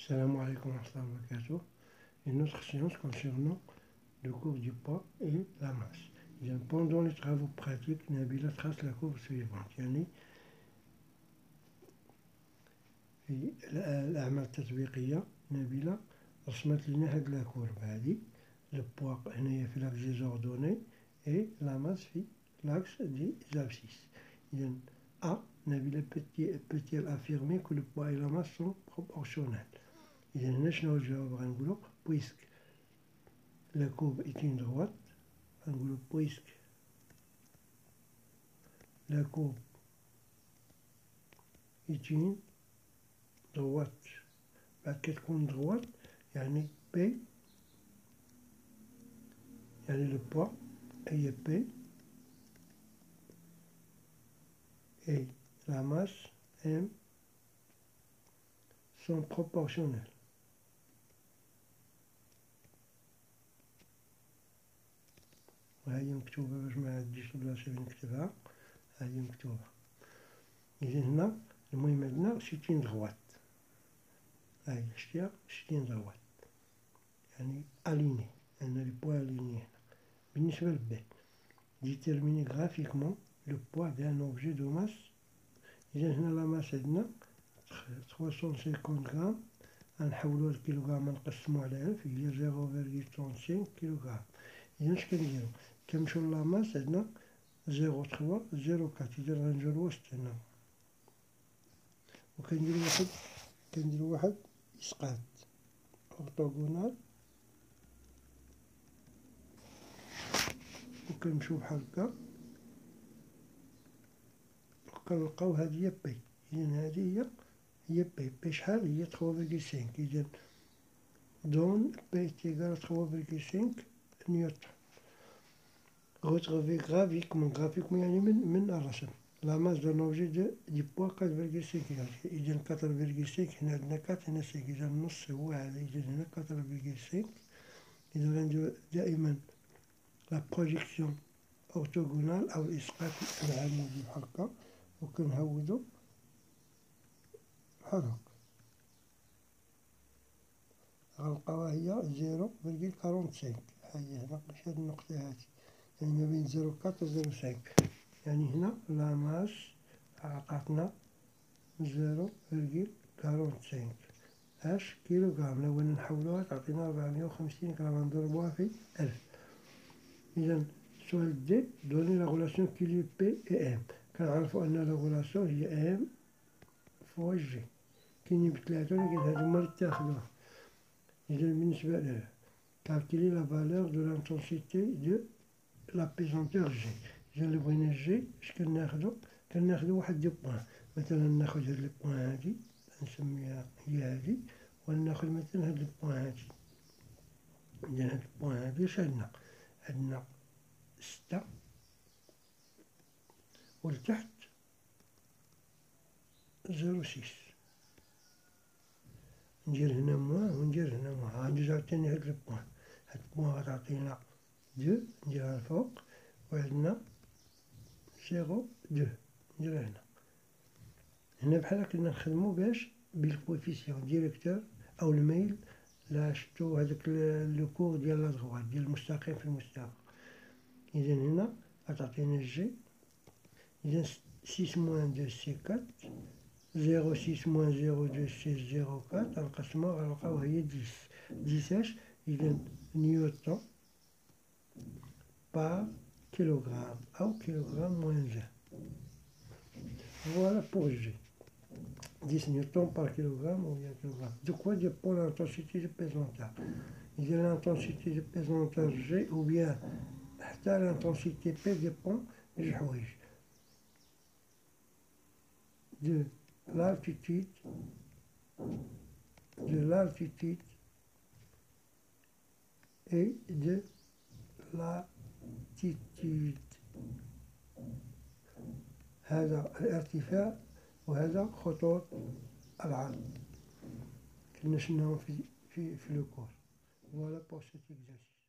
Salam alaikum wa rahmatullahi wa barakatuh. Une autre séance concernant le cours du poids et la masse. Pendant les travaux pratiques, Nabila trace la courbe suivante. في الأعمال التطبيقية نبيلة رسمت لنا هاد لا كورب هادي لو بوا هنايا في لاكس دي زوردوني اي لا ماس في لاكس دي زابسيس. إذا نبيلة peut-elle affirmer que le poids et la masse sont proportionnels. إذا هنا شنو الجواب غنقولو puisque la courbe est une droite غنقولو puisque la courbe est une droite بعد كتكون droite يعني P يعني le poids هي P et la masse M sont proportionnels. وهي مكتوبة باش ما عنديش البلاصة فين نكتبها هي مكتوبة. إذا هنا المهم عندنا سيتين دغوات هاي شتيها سيتين دغوات يعني أليني عندنا لي بوا أليني هنا. بالنسبة لبي ديتيرميني غرافيكمون لو بوا دان أوبجي دو ماس. إذا هنا لا ماس عندنا 350 غرام غنحولوها لكيلوغرام نقسمو على 1000 هي 0.35 كيلوغرام. إذا اش كنديرو كنمشيو لا ماس عندنا 0.304 إذا غنجيو الوسط هنا وكنديرو واحد إسقاط أورتوغونال وكنمشيو بحال هكا وكنلقاو هادي هي بي. إذا هادي هي بي شحال هي 3.5. إذا دون بي تيغال 3.5 نيوتن. Retrouvez graphiquement يعني من الرسم la masse d'un objet du poids 4.5 إذا 4.5 هنا عندنا 4 هنا 5 إذا النص هو هذا. إذا هنا 4.5 إذا غنديرو دائما لا بروجيكسيون أورتوغونال أو الإسقاط العمودي بحال هكا وكنهودو بحال هكا غنلقاوها هي 0.45. هاهي هنا هاد النقطة هادي يعني ما بين 0.4 و 0.5 يعني هنا لا ماس عطاتنا 0.45 اش كيلوغرام. لو بغينا نحولوها تعطينا 450 غرام نضربوها في 1000. إذا السؤال دي دوني لا غولاسيون كيلو بي اي ام. كنعرفو أن لا غولاسيون هي ام فوا جي كاينين بثلاثة ولكن هادو هما لي تاخدوها. إذا بالنسبة ل calculer la valeur de l'intensité de la pesanteur G. إذا اللي بغينا جي اش كناخدو واحد دي بوان. مثلا ناخد هاد البوان هادي نسميها هي هادي وناخد مثلا هاد البوان هادي. إذا هاد البوان هادي اش عندنا 6 ولتحت 0.6. ندير هنا موان وندير هنا موان غندوز عاوتاني هاد البوان. هاد البوان غتعطينا 2 نديرها الفوق وعندنا 0.2 نديرها هنا بحال كنا نخدمو باش بالكوفيسيون ديريكتور أو الميل. لا شفتو هذاك لو كور ديال لا دغوات ديال المستقيم في المستوى. إذا هنا غتعطينا جي. إذا 6 موان 2 سي 4 0.6 موان 0.2 سي 0.4 غنقسموها غنلقاو هي 10 اش. إذا نيوتن par kilogramme ou kilogramme moins 1. Voilà pour G. 10 newtons par kilogramme ou bien kilogramme. De quoi dépend l'intensité du pesanteur? Il y a l'intensité du pesanteur G ou bien l'intensité P dépend du حوايج de l'altitude et de l'altitude. هذا الارتفاع وهذا خطوط العرض كنا شفناهم في لو كور. Voilà pour cet exercice.